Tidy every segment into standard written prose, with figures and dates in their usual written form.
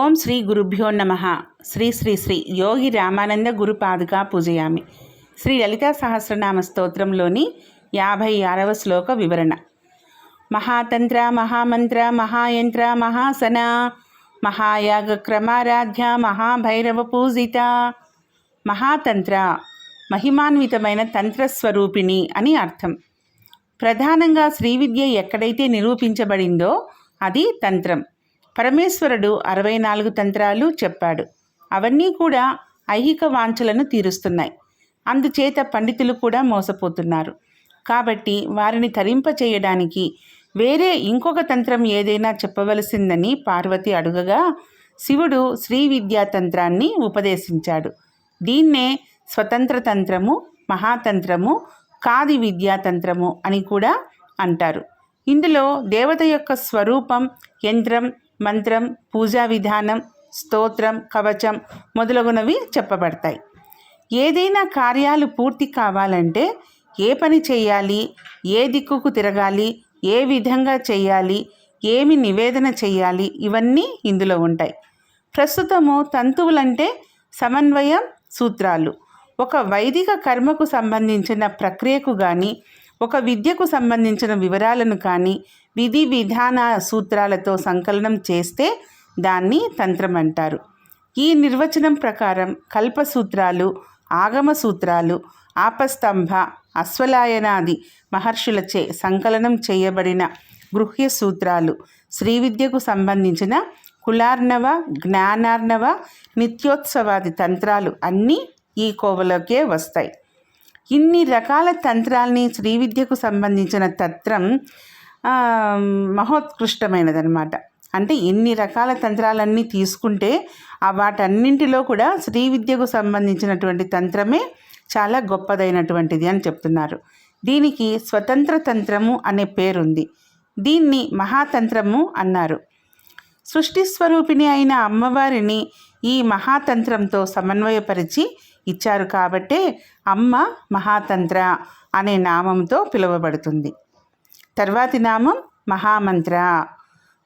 ఓం శ్రీ గురుభ్యో నమ. శ్రీ శ్రీ శ్రీ యోగి రామానంద గురు పాదుకా పూజయామి. శ్రీ లలితా సహస్రనామ స్తోత్రంలోని 56వ శ్లోక వివరణ. మహాతంత్ర మహామంత్ర మహాయంత్ర మహాసన మహాయాగ క్రమారాధ్య మహాభైరవ పూజిత. మహాతంత్ర మహిమాన్వితమైన తంత్రస్వరూపిణి అని అర్థం. ప్రధానంగా శ్రీ విద్య ఎక్కడైతే నిరూపించబడిందో అది తంత్రం. పరమేశ్వరుడు 64 తంత్రాలు చెప్పాడు. అవన్నీ కూడా ఐహిక వాంఛలను తీరుస్తున్నాయి. అందుచేత పండితులు కూడా మోసపోతున్నారు. కాబట్టి వారిని తరింపచేయడానికి వేరే ఇంకొక తంత్రం ఏదైనా చెప్పవలసిందని పార్వతి అడుగగా శివుడు శ్రీ విద్యా తంత్రాన్ని ఉపదేశించాడు. దీన్నే స్వతంత్ర తంత్రము, మహాతంత్రము, కాది విద్యాతంత్రము అని కూడా అంటారు. ఇందులో దేవత యొక్క స్వరూపం, యంత్రం, మంత్రం, పూజా విధానం, స్తోత్రం, కవచం మొదలగునవి చెప్పబడతాయి. ఏదైనా కార్యాలు పూర్తి కావాలంటే ఏ పని చేయాలి, ఏ దిక్కుకు తిరగాలి, ఏ విధంగా చేయాలి, ఏమి నివేదన చేయాలి, ఇవన్నీ ఇందులో ఉంటాయి. ప్రస్తుతము తంతువులంటే సమన్వయం, సూత్రాలు. ఒక వైదిక కర్మకు సంబంధించిన ప్రక్రియకు కానీ, ఒక విద్యకు సంబంధించిన వివరాలను కానీ విధి విధాన సూత్రాలతో సంకలనం చేస్తే దాన్ని తంత్రం అంటారు. ఈ నిర్వచనం ప్రకారం కల్పసూత్రాలు, ఆగమ సూత్రాలు, ఆపస్తంభ, అశ్వలాయనాది మహర్షులచే సంకలనం చేయబడిన గృహ్య సూత్రాలు, శ్రీ విద్యకు సంబంధించిన కులార్ణవ, జ్ఞానార్ణవ, నిత్యోత్సవాది తంత్రాలు అన్నీ ఈ కోవలోకే వస్తాయి. ఇన్ని రకాల తంత్రాల్ని శ్రీ విద్యకు సంబంధించిన తంత్రం మహోత్కృష్టమైనదన్నమాట. అంటే ఇన్ని రకాల తంత్రాలన్నీ తీసుకుంటే వాటన్నింటిలో కూడా శ్రీ విద్యకు సంబంధించినటువంటి తంత్రమే చాలా గొప్పదైనటువంటిది అని చెప్తున్నారు. దీనికి స్వతంత్ర తంత్రము అనే పేరుంది. దీన్ని మహాతంత్రము అన్నారు. సృష్టి స్వరూపిణి అయిన అమ్మవారిని ఈ మహాతంత్రంతో సమన్వయపరిచి ఇచ్చారు కాబట్టే అమ్మ మహాతంత్ర అనే నామంతో పిలువబడుతుంది. తర్వాతి నామం మహామంత్ర.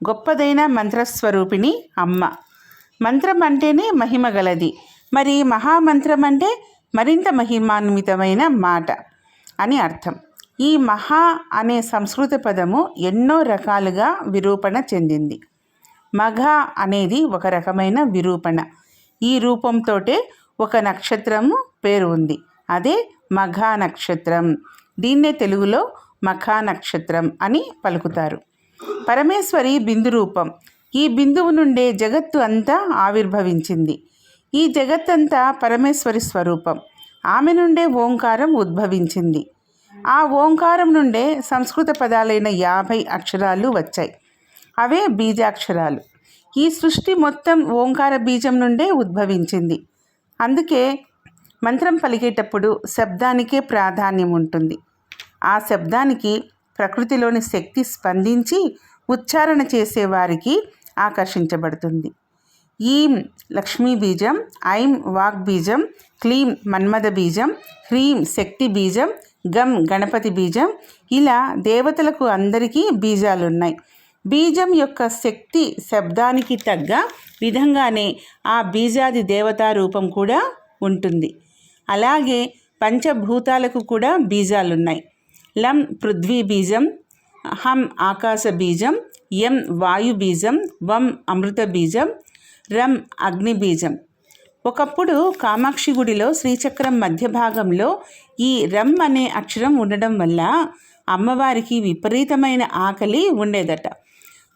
గొప్పదైన మంత్రస్వరూపిణి అమ్మ. మంత్రం అంటేనే మహిమ గలది. మరి మహామంత్రం అంటే మరింత మహిమాన్వితమైన మాట అని అర్థం. ఈ మహా అనే సంస్కృత పదము ఎన్నో రకాలుగా విరూపణ చెందింది. మఘ అనేది ఒక రకమైన విరూపణ. ఈ రూపంతోటే ఒక నక్షత్రము పేరు ఉంది. అదే మఘా నక్షత్రం. దీన్నే తెలుగులో మఖా నక్షత్రం అని పలుకుతారు. పరమేశ్వరి బిందు రూపం. ఈ బిందువు నుండే జగత్తు అంతా ఆవిర్భవించింది. ఈ జగత్తంతా పరమేశ్వరి స్వరూపం. ఆమె నుండే ఓంకారం ఉద్భవించింది. ఆ ఓంకారం నుండే సంస్కృత పదాలైన 50 అక్షరాలు వచ్చాయి. అవే బీజాక్షరాలు. ఈ సృష్టి మొత్తం ఓంకార బీజం నుండే ఉద్భవించింది. అందుకే మంత్రం పలికేటప్పుడు శబ్దానికే ప్రాధాన్యం ఉంటుంది. ఆ శబ్దానికి ప్రకృతిలోని శక్తి స్పందించి ఉచ్చారణ చేసేవారికి ఆకర్షించబడుతుంది. ఈం లక్ష్మీ బీజం, ఐం వాగ్ బీజం, క్లీం మన్మథ బీజం, హ్రీం శక్తి బీజం, గం గణపతి బీజం, ఇలా దేవతలకు అందరికీ బీజాలున్నాయి. బీజం యొక్క శక్తి శబ్దానికి తగ్గ విధంగానే ఆ బీజాది దేవతా రూపం కూడా ఉంటుంది. అలాగే పంచభూతాలకు కూడా బీజాలున్నాయి. లం పృథ్వీ బీజం, హం ఆకాశ బీజం, యం వాయు బీజం, వం అమృత బీజం, రం అగ్ని బీజం. ఒకప్పుడు కామాక్షి గుడిలో శ్రీచక్రం మధ్య భాగంలో ఈ రం అనే అక్షరం ఉండడం వల్ల అమ్మవారికి విపరీతమైన ఆకలి ఉండేదట.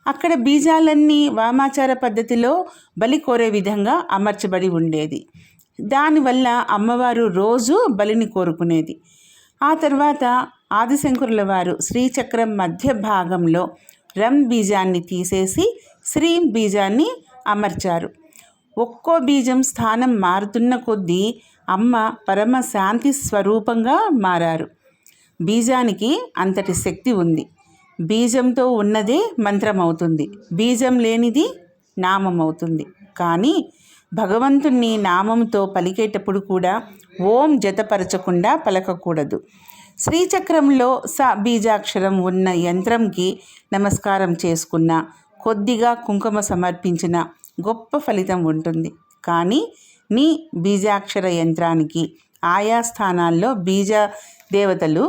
అక్కడ బీజాలన్నీ వామాచార పద్ధతిలో బలి కోరే విధంగా అమర్చబడి ఉండేది. దానివల్ల అమ్మవారు రోజు బలిని కోరుకునేది. ఆ తర్వాత ఆదిశంకరుల వారు శ్రీచక్రం మధ్య భాగంలో రం బీజాన్ని తీసేసి శ్రీం బీజాన్ని అమర్చారు. ఒక్కో బీజం స్థానం మారుతున్న కొద్దీ అమ్మ పరమ శాంతి స్వరూపంగా మారారు. బీజానికి అంతటి శక్తి ఉంది. బీజంతో ఉన్నదే మంత్రం అవుతుంది. బీజం లేనిది నామం అవుతుంది. కానీ భగవంతుణ్ణి నామంతో పలికేటప్పుడు కూడా ఓం జతపరచకుండా పలకకూడదు. శ్రీచక్రంలో స బీజాక్షరం ఉన్న యంత్రంకి నమస్కారం చేసుకున్న, కొద్దిగా కుంకుమ సమర్పించిన, గొప్ప ఫలితం ఉంటుంది. కానీ నీ బీజాక్షర యంత్రానికి ఆయా స్థానాల్లో బీజ దేవతలు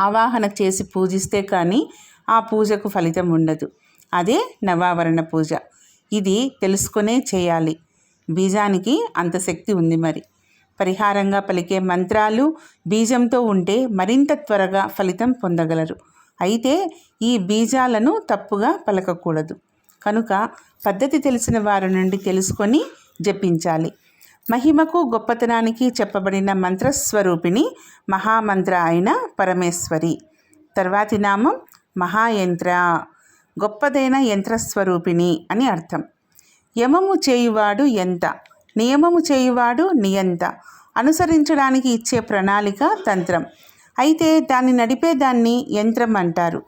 ఆవాహన చేసి పూజిస్తే కానీ ఆ పూజకు ఫలితం ఉండదు. అదే నవావరణ పూజ. ఇది తెలుసుకునే చేయాలి. బీజానికి అంత శక్తి ఉంది. మరి పరిహారంగా పలికే మంత్రాలు బీజంతో ఉంటే మరింత త్వరగా ఫలితం పొందగలరు. అయితే ఈ బీజాలను తప్పుగా పలకకూడదు. కనుక పద్ధతి తెలిసిన వారి నుండి తెలుసుకొని జపించాలి. మహిమకు గొప్పతనానికి చెప్పబడిన మంత్రస్వరూపిణి మహామంత్ర అయిన పరమేశ్వరి. తర్వాతి నామం మహాయంత్ర, గొప్పదైన యంత్రస్వరూపిణి అని అర్థం. యమము చేయువాడు ఎంత, నియమము చేయువాడు నియంత. అనుసరించడానికి ఇచ్చే ప్రణాళిక తంత్రం. అయితే దాన్ని నడిపేదాన్ని యంత్రం అంటారు.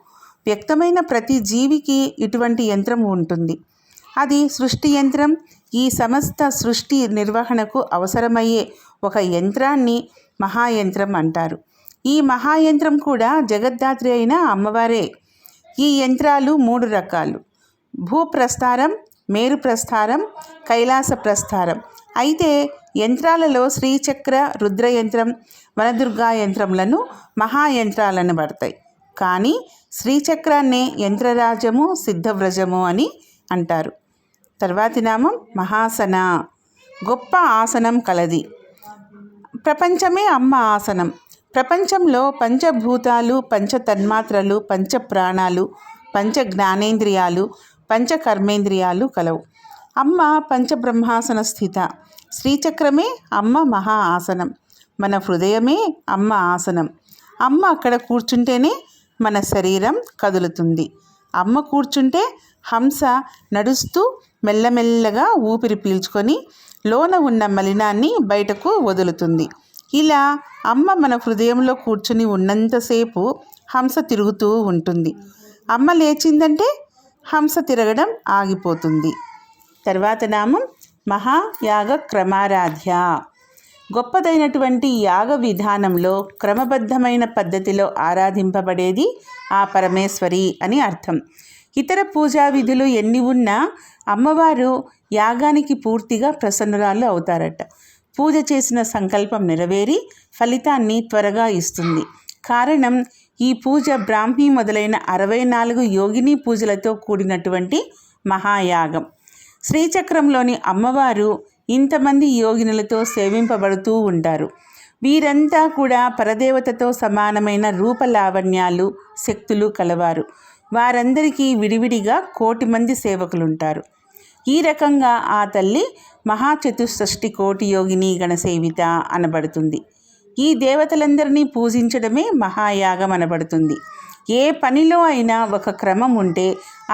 వ్యక్తమైన ప్రతి జీవికి ఇటువంటి యంత్రం ఉంటుంది. అది సృష్టి యంత్రం. ఈ సమస్త సృష్టి నిర్వహణకు అవసరమయ్యే ఒక యంత్రాన్ని మహాయంత్రం అంటారు. ఈ మహాయంత్రం కూడా జగద్ధాత్రి అయిన అమ్మవారే. ఈ యంత్రాలు 3 రకాలు: భూప్రస్థారం, మేరు ప్రస్థారం, కైలాస ప్రస్థారం. అయితే యంత్రాలలో శ్రీచక్ర, రుద్రయంత్రం, వనదుర్గా యంత్రములను మహాయంత్రాలను పడతాయి. కానీ శ్రీచక్రాన్నే యంత్రరాజము, సిద్ధవ్రజము అని అంటారు. తర్వాతి నామం మహాసన, గొప్ప ఆసనం కలది. ప్రపంచమే అమ్మ ఆసనం. ప్రపంచంలో పంచభూతాలు, పంచతన్మాత్రలు, పంచప్రాణాలు, పంచ జ్ఞానేంద్రియాలు, పంచకర్మేంద్రియాలు కలవు. అమ్మ పంచబ్రహ్మాసన స్థిత. శ్రీచక్రమే అమ్మ మహా ఆసనం. మన హృదయమే అమ్మ ఆసనం. అమ్మ అక్కడ కూర్చుంటేనే మన శరీరం కదులుతుంది. అమ్మ కూర్చుంటే హంస నడుస్తూ మెల్లమెల్లగా ఊపిరి పీల్చుకొని లోన ఉన్న మలినాన్ని బయటకు వదులుతుంది. ఇలా అమ్మ మన హృదయంలో కూర్చుని ఉన్నంతసేపు హంస తిరుగుతూ ఉంటుంది. అమ్మ లేచిందంటే హంస తిరగడం ఆగిపోతుంది. తర్వాత నామం మహాయాగ క్రమారాధ్య. గొప్పదైనటువంటి యాగ విధానంలో క్రమబద్ధమైన పద్ధతిలో ఆరాధింపబడేది ఆ పరమేశ్వరి అని అర్థం. ఇతర పూజా విధులు ఎన్ని ఉన్నా అమ్మవారు యాగానికి పూర్తిగా ప్రసన్నురాలు అవుతారట. పూజ చేసిన సంకల్పం నెరవేరి ఫలితాన్ని త్వరగా ఇస్తుంది. కారణం, ఈ పూజ బ్రాహ్మీ మొదలైన 64 యోగిని పూజలతో కూడినటువంటి మహాయాగం. శ్రీచక్రంలోని అమ్మవారు ఇంతమంది యోగినులతో సేవింపబడుతూ ఉంటారు. వీరంతా కూడా పరదేవతతో సమానమైన రూపలావణ్యాలు, శక్తులు కలవారు. వారందరికీ విడివిడిగా 1,000,000 మంది సేవకులుంటారు. ఈ రకంగా ఆ తల్లి మహాచతుషష్ఠి కోటి యోగిని గణసేవిత అనబడుతుంది. ఈ దేవతలందరినీ పూజించడమే మహాయాగం అనబడుతుంది. ఏ పనిలో అయినా ఒక క్రమం ఉంటే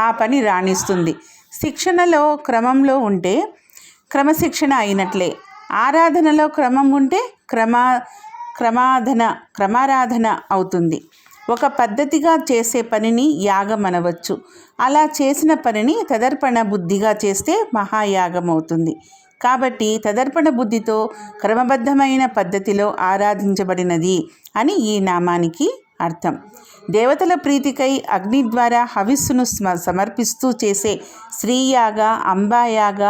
ఆ పని రాణిస్తుంది. శిక్షణలో క్రమంలో ఉంటే క్రమశిక్షణ అయినట్లే. ఆరాధనలో క్రమం ఉంటే క్రమారాధన అవుతుంది. ఒక పద్ధతిగా చేసే పనిని యాగం అనవచ్చు. అలా చేసిన పనిని తదర్పణ బుద్ధిగా చేస్తే మహాయాగం అవుతుంది. కాబట్టి తదర్పణ బుద్ధితో క్రమబద్ధమైన పద్ధతిలో ఆరాధించబడినది అని ఈ నామానికి అర్థం. దేవతల ప్రీతికై అగ్ని ద్వారా హవిస్సును సమర్పిస్తూ చేసే శ్రీయాగ, అంబాయాగ,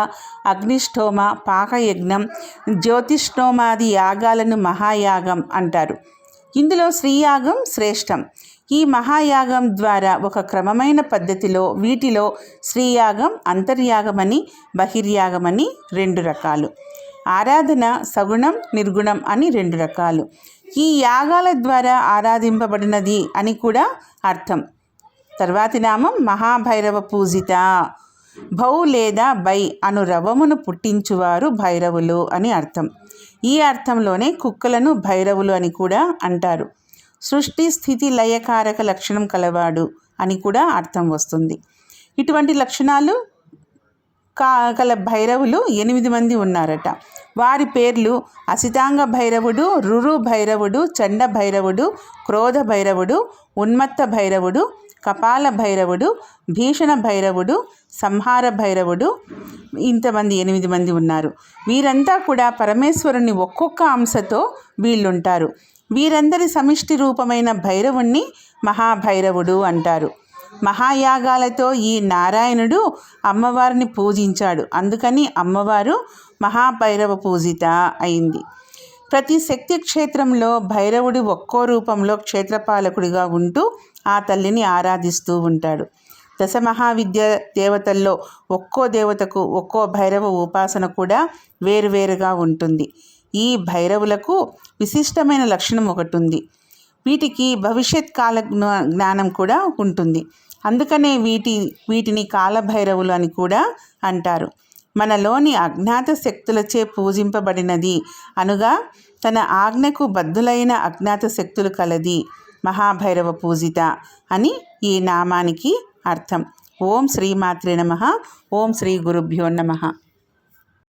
అగ్నిష్టోమ, పాకయజ్ఞం, జ్యోతిష్ఠోమాది యాగాలను మహాయాగం అంటారు. ఇందులో శ్రీయాగం శ్రేష్టం. ఈ మహాయాగం ద్వారా ఒక క్రమమైన పద్ధతిలో వీటిలో శ్రీయాగం అంతర్యాగమని, బహిర్యాగమని 2 రకాలు. ఆరాధన సగుణం, నిర్గుణం అని 2 రకాలు. ఈ యాగాల ద్వారా ఆరాధింపబడినది అని కూడా అర్థం. తర్వాతి నామం మహాభైరవ పూజిత. భౌ లేదా బై అను రవమును పుట్టించువారు భైరవులు అని అర్థం. ఈ అర్థంలోనే కుక్కలను భైరవులు అని కూడా అంటారు. సృష్టి స్థితి లయకారక లక్షణం కలవాడు అని కూడా అర్థం వస్తుంది. ఇటువంటి లక్షణాలు కల భైరవులు 8 మంది ఉన్నారట. వారి పేర్లు అసితాంగ భైరవుడు, రురు భైరవుడు, చండ భైరవుడు, క్రోధ భైరవుడు, ఉన్మత్త భైరవుడు, కపాల భైరవుడు, భీషణ భైరవుడు, సంహార భైరవుడు. ఇంతమంది 8 మంది ఉన్నారు. వీరంతా కూడా పరమేశ్వరుని ఒక్కొక్క అంశతో వీళ్ళుంటారు. వీరందరి సమిష్టి రూపమైన భైరవుణ్ణి మహాభైరవుడు అంటారు. మహాయాగాలతో ఈ నారాయణుడు అమ్మవారిని పూజించాడు. అందుకని అమ్మవారు మహాభైరవ పూజిత అయింది. ప్రతి శక్తి క్షేత్రంలో భైరవుడు ఒక్కో రూపంలో క్షేత్రపాలకుడిగా ఉంటూ ఆ తల్లిని ఆరాధిస్తూ ఉంటాడు. దశమహావిద్య దేవతల్లో ఒక్కో దేవతకు ఒక్కో భైరవ ఉపాసన కూడా వేరువేరుగా ఉంటుంది. ఈ భైరవులకు విశిష్టమైన లక్షణం ఒకటి ఉంది. వీటికి భవిష్యత్ కాల జ్ఞానం కూడా ఉంటుంది. అందుకనే వీటిని కాలభైరవులు అని కూడా అంటారు. మనలోని అజ్ఞాత శక్తులచే పూజింపబడినది అనుగా తన ఆజ్ఞకు బద్ధులైన అజ్ఞాత శక్తులు కలది మహాభైరవ పూజిత అని ఈ నామానికి అర్థం. ఓం శ్రీమాత్రే నమః. ఓం శ్రీ గురుభ్యో నమః.